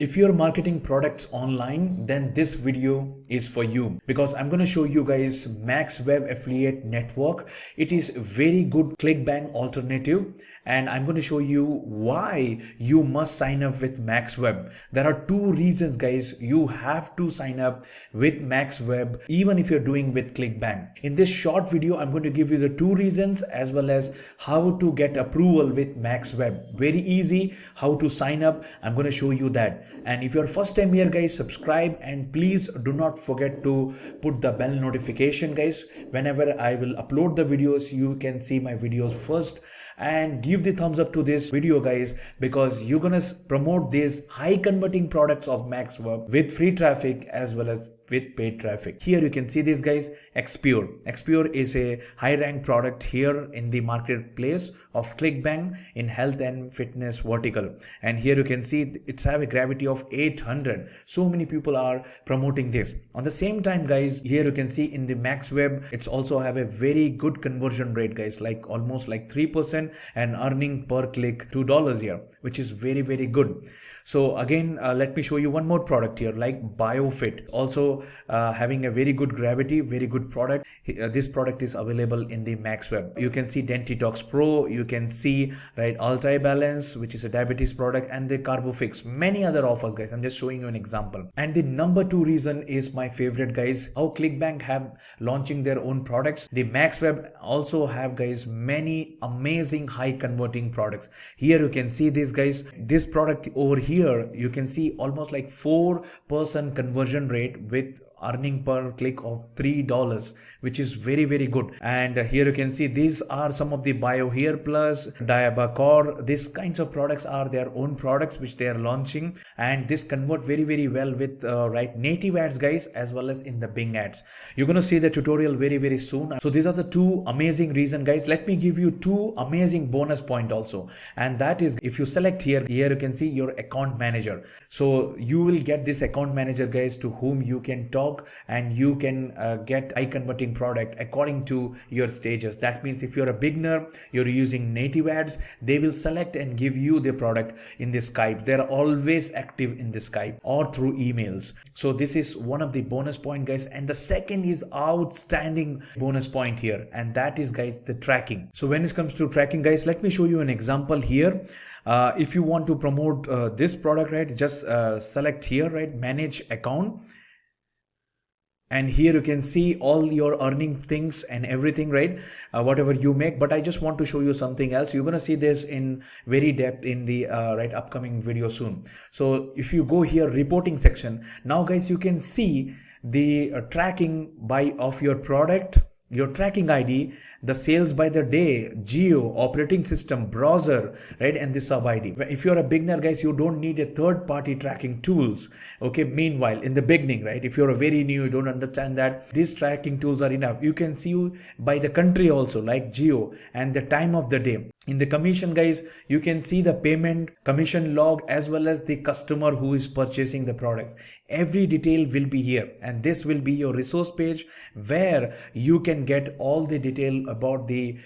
If you're marketing products online, then this video is for you because I'm going to show you guys Maxweb affiliate network. It is very good Clickbank alternative, and I'm going to show you why you must sign up with Maxweb. There are two reasons, guys. You have to sign up with Maxweb even if you're doing with Clickbank. In this short video, I'm going to give you the two reasons as well as how to get approval with Maxweb. Very easy how to sign up. I'm going to show you that. And if you're first time here, guys, subscribe and please do not forget to put the bell notification, guys. Whenever I will upload the videos, you can see my videos first, and give the thumbs up to this video, guys, because you're gonna promote these high converting products of Maxweb with free traffic as well as with paid traffic. Here you can see this, guys, Xpure. Xpure is a high rank product here in the marketplace of Clickbank in health and fitness vertical. And here you can see it's have a gravity of 800. So many people are promoting this. On the same time, guys, here you can see in the Maxweb, it's also have a very good conversion rate, guys, like almost like 3% and earning per click $2 here, which is very, very good. So again, let me show you one more product here like BioFit, also having a very good gravity, very good product. This product is available in the Maxweb. You can see Dentitox Pro, you can see right Altai Balance, which is a diabetes product, and the CarboFix, many other offers, guys. I'm just showing you an example. And the number two reason is my favorite, guys, how Clickbank have launching their own products. The Maxweb also have, guys, many amazing high converting products. Here you can see this, guys, this product over here, you can see almost like 4% conversion rate with earning per click of $3, which is very, very good. And here you can see these are some of the Bio Hair Plus, Diabacor. These kinds of products are their own products which they are launching, and this convert very, very well with right native ads, guys, as well as in the Bing ads. You're going to see the tutorial very, very soon. So these are the two amazing reasons, guys. Let me give you two amazing bonus point also, and that is if you select here you can see your account manager. So you will get this account manager, guys, to whom you can talk and you can get high converting product according to your stages. That means if you're a beginner, you're using native ads, they will select and give you the product in the Skype. They're always active in the Skype or through emails. So this is one of the bonus point, guys. And the second is outstanding bonus point here, and that is, guys, the tracking. So when it comes to tracking, guys, let me show you an example here. If you want to promote this product, right, just select here, right, manage account. And here you can see all your earning things and everything, right, whatever you make. But I just want to show you something else. You're going to see this in very depth in the right upcoming video soon. So if you go here, reporting section, now, guys, you can see the tracking by of your product, your tracking ID, the sales by the day, geo, operating system, browser, right, and the sub ID. If you're a beginner, guys, you don't need a third party tracking tools. Okay, meanwhile, in the beginning, right, if you're a very new, you don't understand that, these tracking tools are enough. You can see by the country also, like geo, and the time of the day. In the commission, guys, you can see the payment, commission log, as well as the customer who is purchasing the products. Every detail will be here, and this will be your resource page where you can get all the detail about the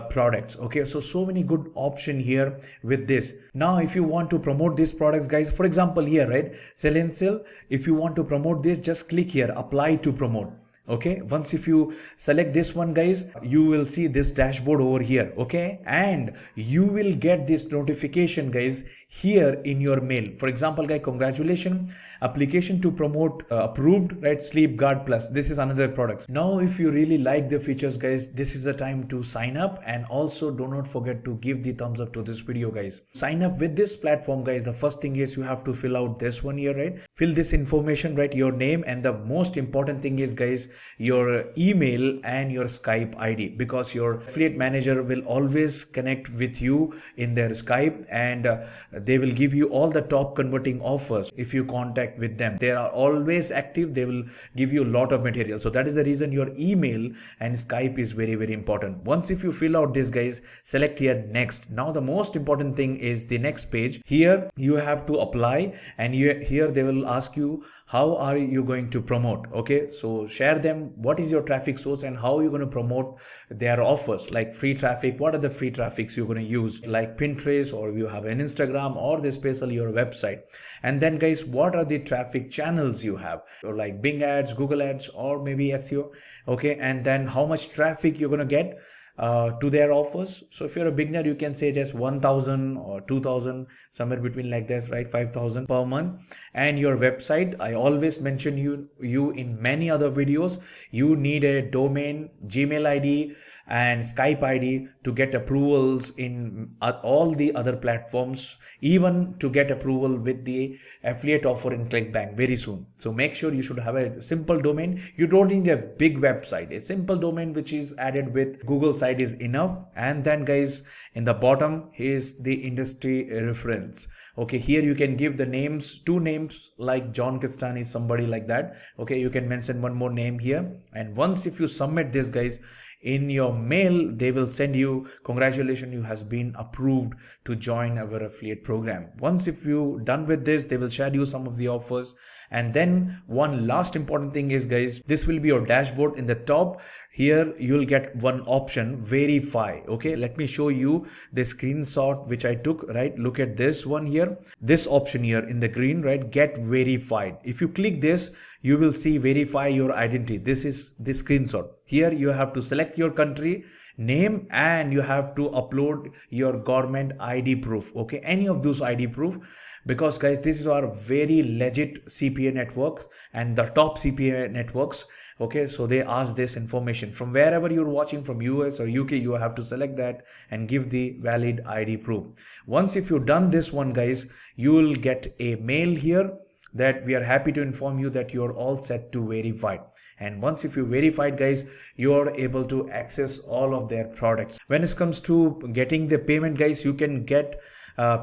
products. Okay, so many good option here with this. Now if you want to promote these products, guys, for example here, right, sell and sell, if you want to promote this, just click here, apply to promote. Okay, once if you select this one, guys, you will see this dashboard over here. Okay, and you will get this notification, guys, here in your mail. For example, guys, congratulations, application to promote approved, right, Sleep Guard Plus. This is another product. Now if you really like the features, guys, this is the time to sign up. And also do not forget to give the thumbs up to this video, guys. Sign up with this platform, guys. The first thing is you have to fill out this one here, right, fill this information, right, your name, and the most important thing is, guys, your email and your Skype ID, because your affiliate manager will always connect with you in their Skype, and they will give you all the top converting offers if you contact with them. They are always active. They will give you a lot of material. So that is the reason your email and Skype is very, very important. Once if you fill out this, guys, select here next. Now the most important thing is the next page. Here you have to apply, and here they will will ask you how are you going to promote. Okay, so share them what is your traffic source and how you're going to promote their offers, like free traffic. What are the free traffics you're going to use, like Pinterest, or you have an Instagram, or this especially your website. And then guys, what are the traffic channels you have, so like Bing ads, Google ads, or maybe SEO. Okay, and then how much traffic you're going to get to their offers. So if you're a beginner, you can say just 1,000 or 2,000, somewhere between like that, right? 5,000 per month. And your website, I always mention you in many other videos, you need a domain, Gmail ID, and Skype ID to get approvals in all the other platforms, even to get approval with the affiliate offer in Clickbank very soon. So make sure you should have a simple domain. You don't need a big website. A simple domain which is added with Google site is enough. And then guys, in the bottom is the industry reference. Okay, here you can give the names, two names, like John Kastani, somebody like that. Okay, you can mention one more name here. And once if you submit this guys, in your mail they will send you, congratulations, you has been approved to join our affiliate program. Once if you done with this, they will share you some of the offers. And then one last important thing is guys, this will be your dashboard. In the top here you'll get one option, verify. Okay, let me show you the screenshot which I took, right? Look at this one here, this option here in the green, right? Get verified. If you click this, you will see verify your identity. This is the screenshot. Here you have to select your country name and you have to upload your government ID proof. Okay, any of those ID proof, because guys, these are very legit CPA networks and the top CPA networks. Okay, so they ask this information from wherever you're watching, from US or UK, you have to select that and give the valid ID proof. Once if you've done this one guys, you will get a mail here that we are happy to inform you that you're all set to verify. And once if you verified guys, you are able to access all of their products. When it comes to getting the payment guys, you can get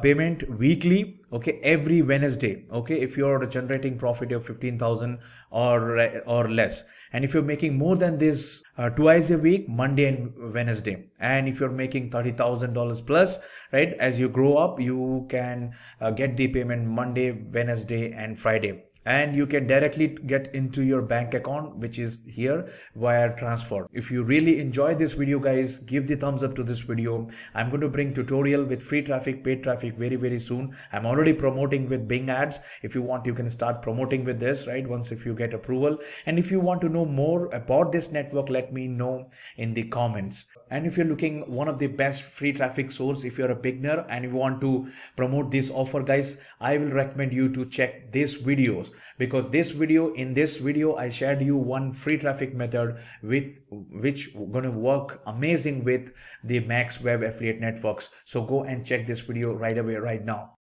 payment weekly. Okay, every Wednesday. Okay, if you're generating profit of 15,000 or less, and if you're making more than this, twice a week, Monday and Wednesday. And if you're making $30,000 plus, right, as you grow up, you can get the payment Monday, Wednesday, and Friday. And you can directly get into your bank account, which is here, via transfer. If you really enjoy this video guys, give the thumbs up to this video. I'm going to bring tutorial with free traffic, paid traffic very soon. I'm already promoting with Bing ads. If you want, you can start promoting with this, right, once if you get approval. And if you want to know more about this network, let me know in the comments. And if you're looking one of the best free traffic source, if you're a beginner and you want to promote this offer guys, I will recommend you to check these videos, because in this video I shared you one free traffic method with which gonna work amazing with the Maxweb affiliate networks. So go and check this video right away, right now.